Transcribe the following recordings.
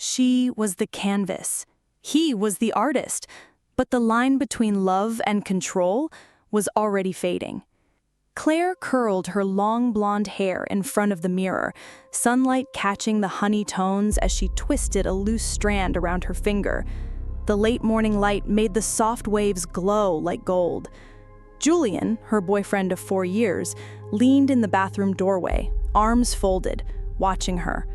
She was the canvas. He was the artist. But the line between love and control was already fading. Claire curled her long blonde hair in front of the mirror, sunlight catching the honey tones as she twisted a loose strand around her finger. The late morning light made the soft waves glow like gold. Julian, her boyfriend of 4 years, leaned in the bathroom doorway, arms folded, watching her.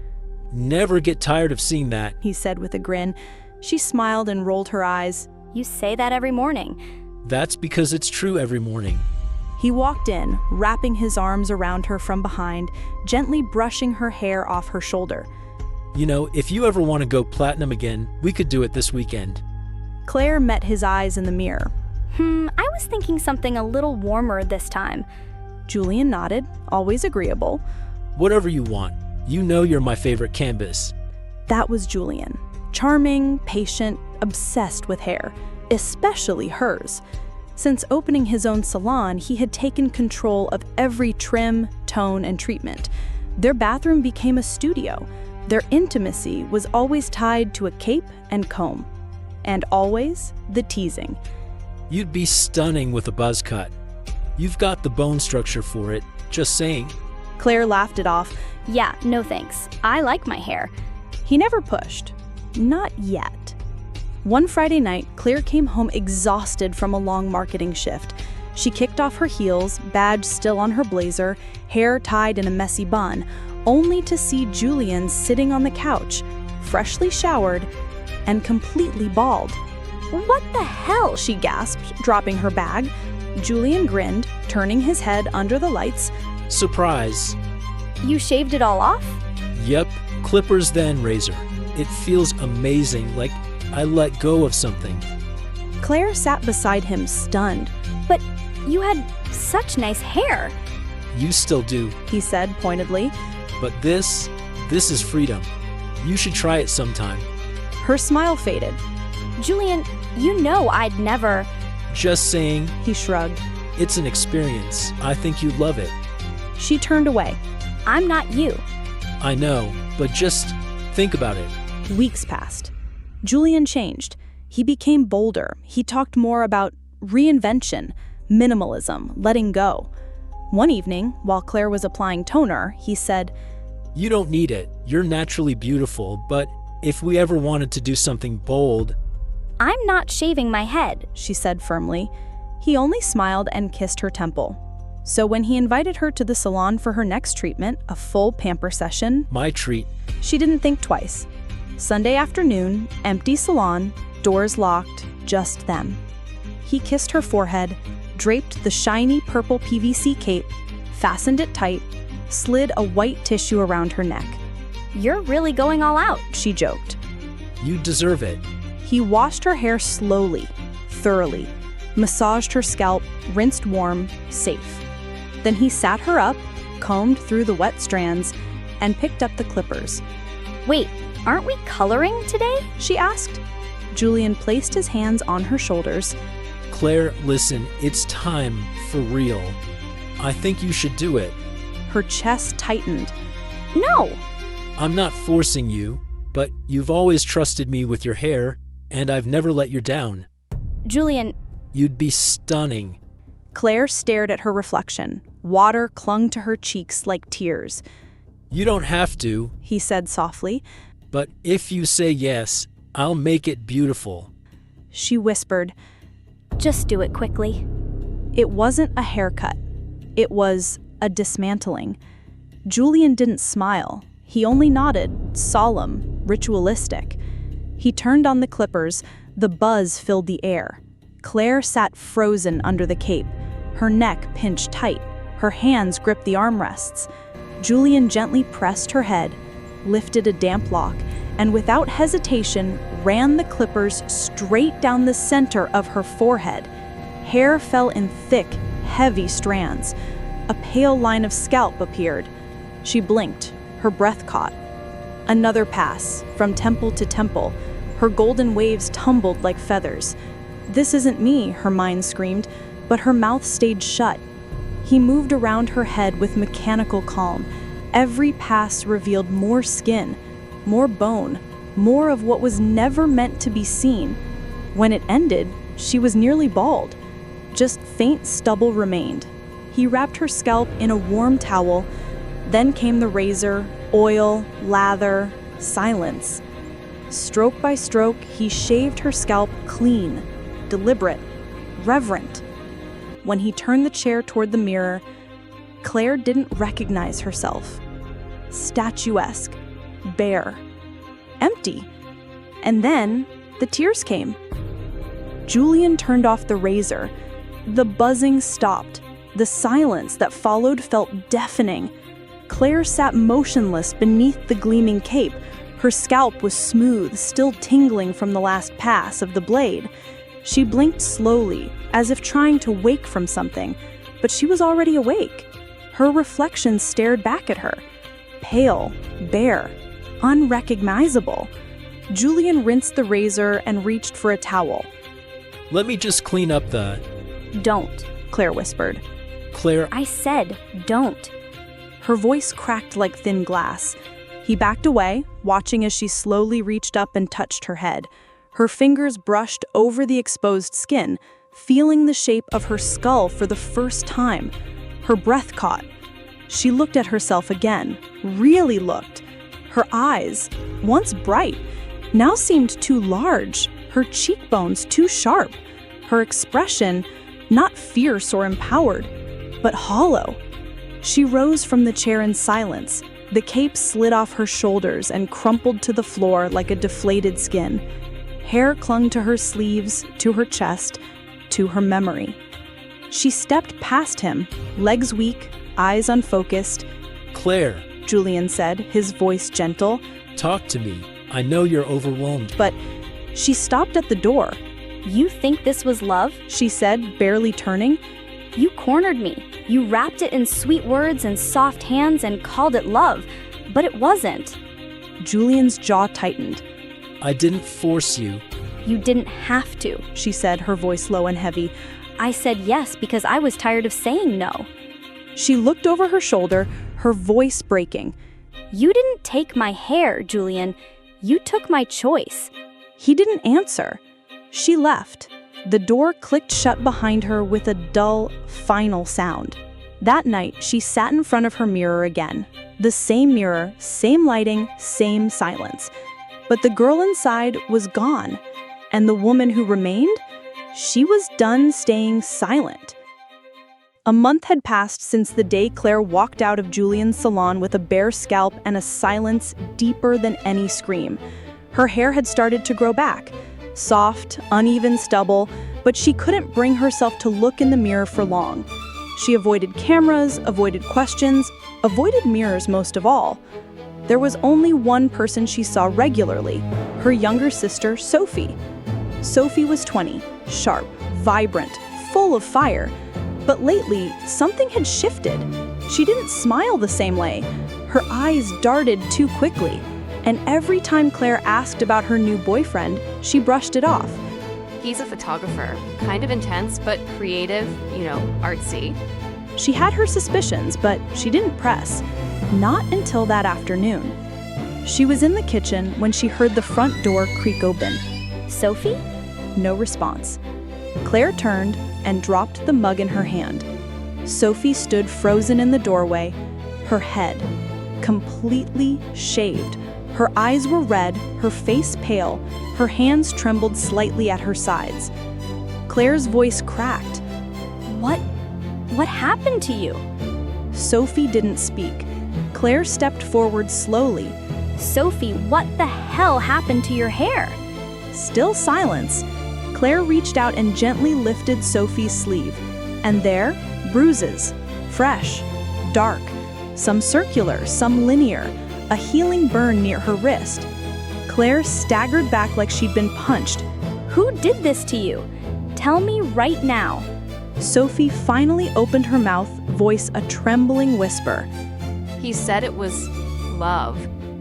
Never get tired of seeing that, he said with a grin. She smiled and rolled her eyes. You say that every morning. That's because it's true every morning. He walked in, wrapping his arms around her from behind, gently brushing her hair off her shoulder. You know, if you ever want to go platinum again, we could do it this weekend. Claire met his eyes in the mirror. I was thinking something a little warmer this time. Julian nodded, always agreeable. Whatever you want. You know you're my favorite canvas. That was Julian. Charming, patient, obsessed with hair, especially hers. Since opening his own salon, he had taken control of every trim, tone, and treatment. Their bathroom became a studio. Their intimacy was always tied to a cape and comb. And always the teasing. You'd be stunning with a buzz cut. You've got the bone structure for it, just saying. Claire laughed it off. Yeah, no thanks. I like my hair. He never pushed. Not yet. One Friday night, Claire came home exhausted from a long marketing shift. She kicked off her heels, badge still on her blazer, hair tied in a messy bun, only to see Julian sitting on the couch, freshly showered and completely bald. What the hell? She gasped, dropping her bag. Julian grinned, turning his head under the lights. Surprise. You shaved it all off? Yep, clippers then razor. It feels amazing, like I let go of something. Claire sat beside him, stunned. But you had such nice hair. You still do, he said pointedly. But this is freedom. You should try it sometime. Her smile faded. Julian, you know I'd never... Just saying. He shrugged. It's an experience. I think you'd love it. She turned away. I'm not you. I know, but just think about it. Weeks passed. Julian changed. He became bolder. He talked more about reinvention, minimalism, letting go. One evening, while Claire was applying toner, he said, You don't need it. You're naturally beautiful, but if we ever wanted to do something bold... I'm not shaving my head, she said firmly. He only smiled and kissed her temple. So when he invited her to the salon for her next treatment, a full pamper session... My treat. She didn't think twice. Sunday afternoon, empty salon, doors locked, just them. He kissed her forehead, draped the shiny purple PVC cape, fastened it tight, slid a white tissue around her neck. You're really going all out, she joked. You deserve it. He washed her hair slowly, thoroughly, massaged her scalp, rinsed warm, safe. Then he sat her up, combed through the wet strands, and picked up the clippers. Wait, aren't we coloring today? She asked. Julian placed his hands on her shoulders. Claire, listen, it's time for real. I think you should do it. Her chest tightened. No! I'm not forcing you, but you've always trusted me with your hair, and I've never let you down. Julian... You'd be stunning. Claire stared at her reflection. Water clung to her cheeks like tears. You don't have to, he said softly. But if you say yes, I'll make it beautiful. She whispered. Just do it quickly. It wasn't a haircut. It was a dismantling. Julian didn't smile. He only nodded, solemn, ritualistic. He turned on the clippers. The buzz filled the air. Claire sat frozen under the cape, her neck pinched tight, her hands gripped the armrests. Julian gently pressed her head, lifted a damp lock, and without hesitation ran the clippers straight down the center of her forehead. Hair fell in thick, heavy strands. A pale line of scalp appeared. She blinked, her breath caught. Another pass, from temple to temple. Her golden waves tumbled like feathers. This isn't me, her mind screamed, but her mouth stayed shut. He moved around her head with mechanical calm. Every pass revealed more skin, more bone, more of what was never meant to be seen. When it ended, she was nearly bald. Just faint stubble remained. He wrapped her scalp in a warm towel. Then came the razor, oil, lather, silence. Stroke by stroke, he shaved her scalp clean, deliberate, reverent. When he turned the chair toward the mirror, Claire didn't recognize herself. Statuesque, bare, empty. And then the tears came. Julian turned off the razor. The buzzing stopped. The silence that followed felt deafening. Claire sat motionless beneath the gleaming cape. Her scalp was smooth, still tingling from the last pass of the blade. She blinked slowly, as if trying to wake from something, but she was already awake. Her reflection stared back at her. Pale, bare, unrecognizable. Julian rinsed the razor and reached for a towel. Let me just clean up the... "Don't," Claire whispered. Claire, I said, don't. Her voice cracked like thin glass. He backed away, watching as she slowly reached up and touched her head. Her fingers brushed over the exposed skin, feeling the shape of her skull for the first time. Her breath caught. She looked at herself again, really looked. Her eyes, once bright, now seemed too large, her cheekbones too sharp. Her expression, not fierce or empowered, but hollow. She rose from the chair in silence. The cape slid off her shoulders and crumpled to the floor like a deflated skin. Hair clung to her sleeves, to her chest, to her memory. She stepped past him, legs weak, eyes unfocused. Claire, Julian said, his voice gentle. talk to me. I know you're overwhelmed. But she stopped at the door. You think this was love? She said, barely turning. You cornered me. You wrapped it in sweet words and soft hands and called it love, but it wasn't. Julian's jaw tightened. I didn't force you. You didn't have to. She said, her voice low and heavy. I said yes because I was tired of saying no. She looked over her shoulder, her voice breaking. You didn't take my hair, Julian. You took my choice. He didn't answer. She left. The door clicked shut behind her with a dull, final sound. That night, she sat in front of her mirror again. The same mirror, same lighting, same silence. But the girl inside was gone. And the woman who remained? She was done staying silent. A month had passed since the day Claire walked out of Julian's salon with a bare scalp and a silence deeper than any scream. Her hair had started to grow back. Soft, uneven stubble, but she couldn't bring herself to look in the mirror for long. She avoided cameras, avoided questions, avoided mirrors most of all. There was only one person she saw regularly, her younger sister, Sophie. Sophie was 20, sharp, vibrant, full of fire. But lately, something had shifted. She didn't smile the same way. Her eyes darted too quickly. And every time Claire asked about her new boyfriend, she brushed it off. He's a photographer, kind of intense, but creative, artsy. She had her suspicions, but she didn't press. Not until that afternoon. She was in the kitchen when she heard the front door creak open. Sophie? No response. Claire turned and dropped the mug in her hand. Sophie stood frozen in the doorway, her head completely shaved. Her eyes were red, her face pale, her hands trembled slightly at her sides. Claire's voice cracked. What happened to you? Sophie didn't speak. Claire stepped forward slowly. Sophie, what the hell happened to your hair? Still silence. Claire reached out and gently lifted Sophie's sleeve. And there, bruises. Fresh, dark. Some circular, some linear. A healing burn near her wrist. Claire staggered back like she'd been punched. Who did this to you? Tell me right now. Sophie finally opened her mouth, voice a trembling whisper. He said it was love,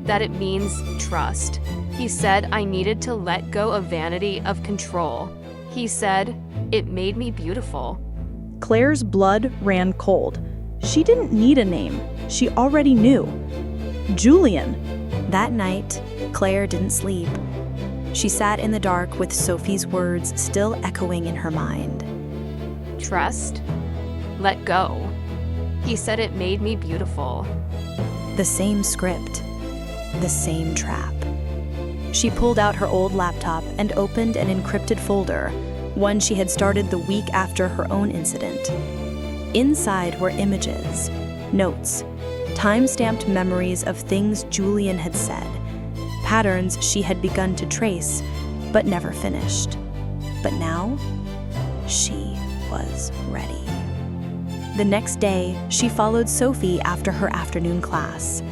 that it means trust. He said I needed to let go of vanity, of control. He said it made me beautiful. Claire's blood ran cold. She didn't need a name. She already knew. Julian. That night, Claire didn't sleep. She sat in the dark with Sophie's words still echoing in her mind. Trust? Let go. He said it made me beautiful. The same script, the same trap. She pulled out her old laptop and opened an encrypted folder, one she had started the week after her own incident. Inside were images, notes, time-stamped memories of things Julian had said, patterns she had begun to trace but never finished. But now, she was ready. The next day, she followed Sophie after her afternoon class.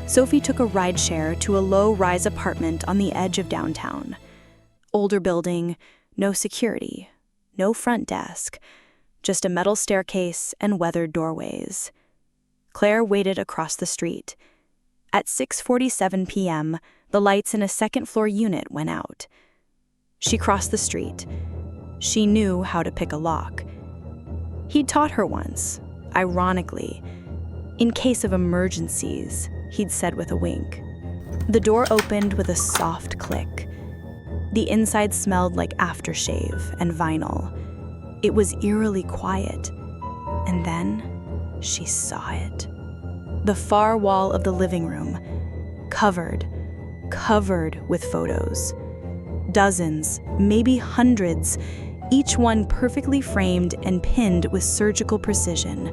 Sophie took a rideshare to a low-rise apartment on the edge of downtown. Older building, no security, no front desk, just a metal staircase and weathered doorways. Claire waited across the street. At 6:47 p.m., the lights in a second-floor unit went out. She crossed the street. She knew how to pick a lock. He'd taught her once, ironically. In case of emergencies, he'd said with a wink. The door opened with a soft click. The inside smelled like aftershave and vinyl. It was eerily quiet. And then she saw it. The far wall of the living room, covered with photos. Dozens, maybe hundreds, each one perfectly framed and pinned with surgical precision.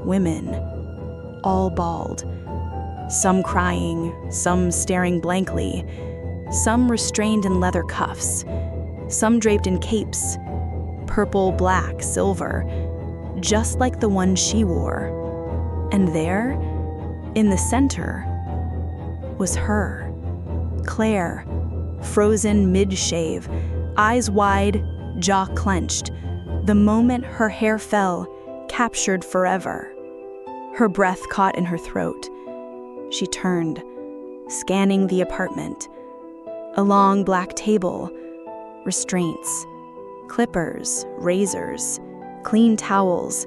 Women, all bald. Some crying, some staring blankly, some restrained in leather cuffs, some draped in capes, purple, black, silver, just like the one she wore. And there, in the center, was her, Claire, frozen mid-shave, eyes wide, jaw clenched. The moment her hair fell, captured forever. Her breath caught in her throat. She turned, scanning the apartment. A long black table, restraints, clippers, razors, clean towels,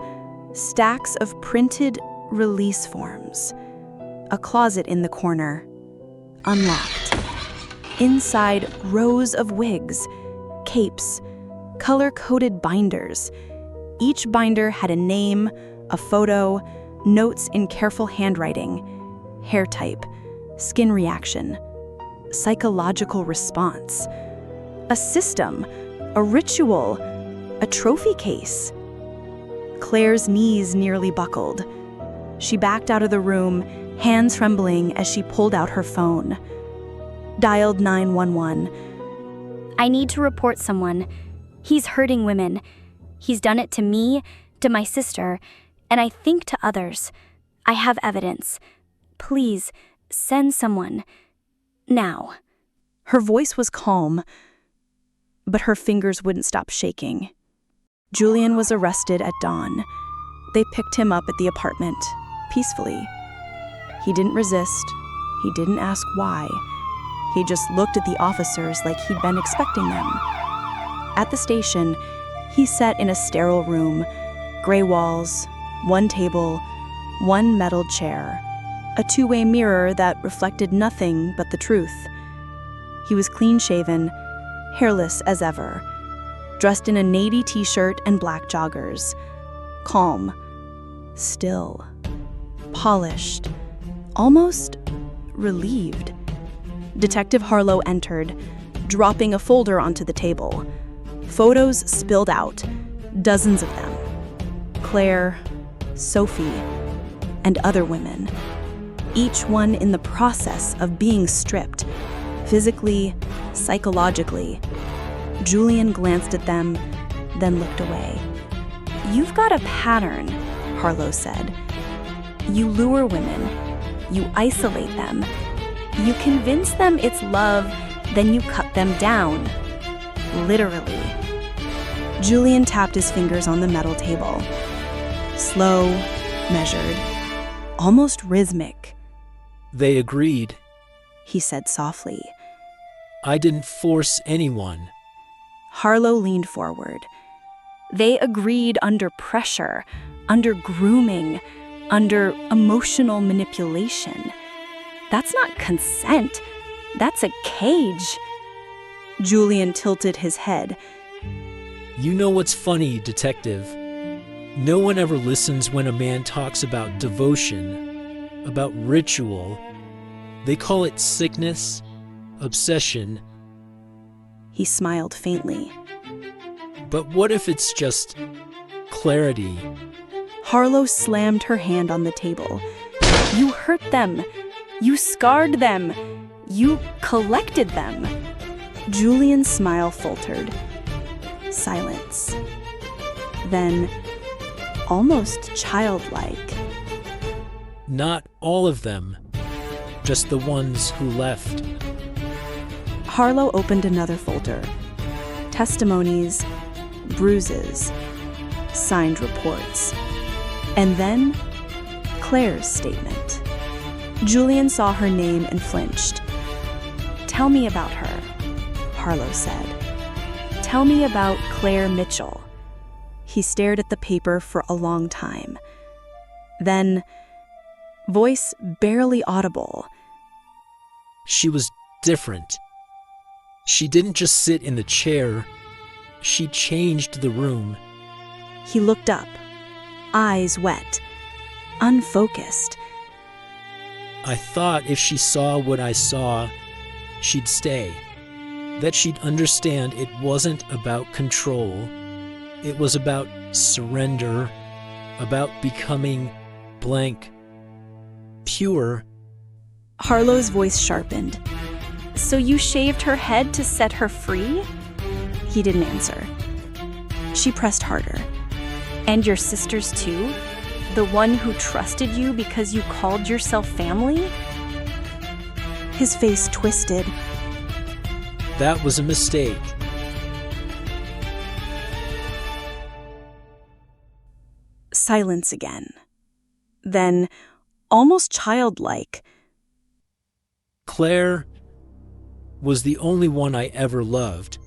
stacks of printed release forms. A closet in the corner, unlocked. Inside, rows of wigs, capes, color-coded binders. Each binder had a name, a photo, notes in careful handwriting, hair type, skin reaction, psychological response. A system, a ritual, a trophy case. Claire's knees nearly buckled. She backed out of the room, hands trembling as she pulled out her phone. Dialed 911. I need to report someone. He's hurting women. He's done it to me, to my sister, and I think to others. I have evidence. Please, send someone. Now. Her voice was calm, but her fingers wouldn't stop shaking. Julian was arrested at dawn. They picked him up at the apartment, peacefully. He didn't resist. He didn't ask why. He just looked at the officers like he'd been expecting them. At the station, he sat in a sterile room, gray walls, one table, one metal chair, a two-way mirror that reflected nothing but the truth. He was clean-shaven, hairless as ever, dressed in a navy t-shirt and black joggers. Calm, still, polished, almost relieved. Detective Harlow entered, dropping a folder onto the table. Photos spilled out, dozens of them. Claire, Sophie, and other women. Each one in the process of being stripped, physically, psychologically. Julian glanced at them, then looked away. "You've got a pattern," Harlow said. "You lure women. You isolate them. You convince them it's love, then you cut them down. Literally." Julian tapped his fingers on the metal table. Slow, measured, almost rhythmic. They agreed. He said softly. I didn't force anyone. Harlow leaned forward. They agreed under pressure, under grooming, under emotional manipulation. That's not consent. That's a cage. Julian tilted his head. You know what's funny, detective? No one ever listens when a man talks about devotion, about ritual. They call it sickness, obsession. He smiled faintly. But what if it's just clarity? Harlow slammed her hand on the table. You hurt them. You scarred them. You collected them. Julian's smile faltered. Silence. Then, almost childlike. Not all of them. Just the ones who left. Harlow opened another folder. Testimonies, bruises, signed reports. And then, Claire's statement. Julian saw her name and flinched. Tell me about her, Harlow said. Tell me about Claire Mitchell. He stared at the paper for a long time. Then, voice barely audible. She was different. She didn't just sit in the chair. She changed the room. He looked up, eyes wet, unfocused. I thought if she saw what I saw, she'd stay. That she'd understand it wasn't about control. It was about surrender, about becoming blank, pure. Harlow's voice sharpened. So you shaved her head to set her free? He didn't answer. She pressed harder. And your sisters too? The one who trusted you because you called yourself family? His face twisted. That was a mistake. Silence again. Then, almost childlike, Claire was the only one I ever loved.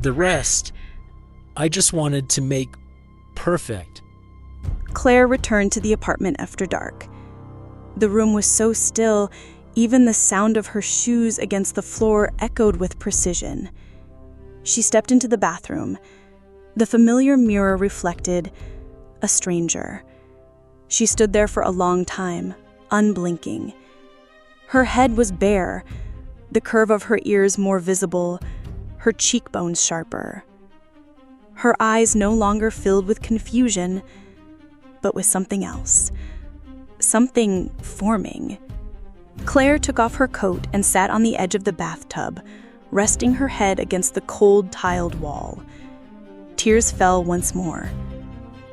The rest, I just wanted to make perfect. Claire returned to the apartment after dark. The room was so still, even the sound of her shoes against the floor echoed with precision. She stepped into the bathroom. The familiar mirror reflected a stranger. She stood there for a long time, unblinking. Her head was bare, the curve of her ears more visible, her cheekbones sharper. Her eyes no longer filled with confusion, but with something else. Something forming. Claire took off her coat and sat on the edge of the bathtub, resting her head against the cold, tiled wall. Tears fell once more.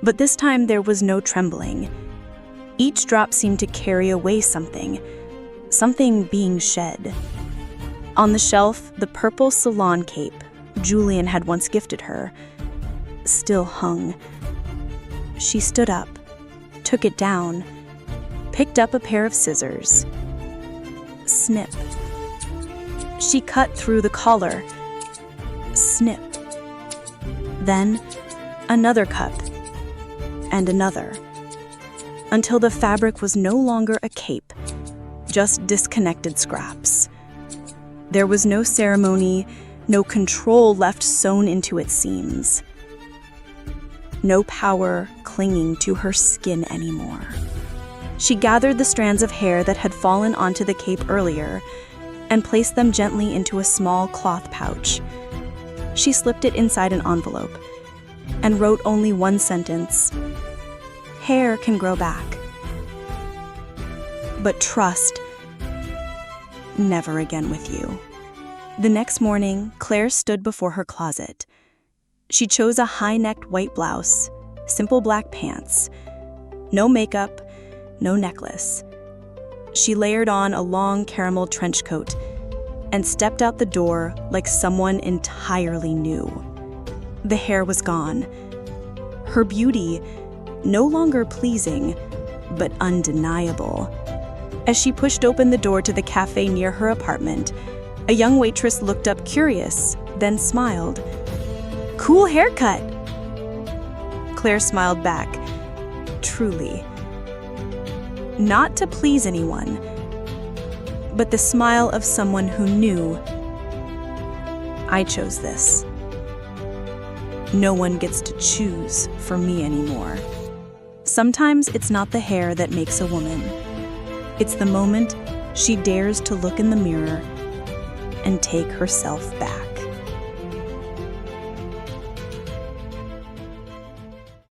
But this time there was no trembling. Each drop seemed to carry away something being shed. On the shelf, the purple salon cape Julian had once gifted her still hung. She stood up, took it down, picked up a pair of scissors. Snip. She cut through the collar. Snip. Then, another cut. And another. Until the fabric was no longer a cape, just disconnected scraps. There was no ceremony, no control left sewn into its seams. No power clinging to her skin anymore. She gathered the strands of hair that had fallen onto the cape earlier and placed them gently into a small cloth pouch. She slipped it inside an envelope and wrote only one sentence. Hair can grow back. But trust, never again with you. The next morning, Claire stood before her closet. She chose a high-necked white blouse, simple black pants, no makeup, no necklace. She layered on a long caramel trench coat and stepped out the door like someone entirely new. The hair was gone. Her beauty, no longer pleasing, but undeniable. As she pushed open the door to the cafe near her apartment, a young waitress looked up curious, then smiled. Cool haircut! Claire smiled back. Truly. Not to please anyone, but the smile of someone who knew, I chose this. No one gets to choose for me anymore. Sometimes it's not the hair that makes a woman. It's the moment she dares to look in the mirror and take herself back.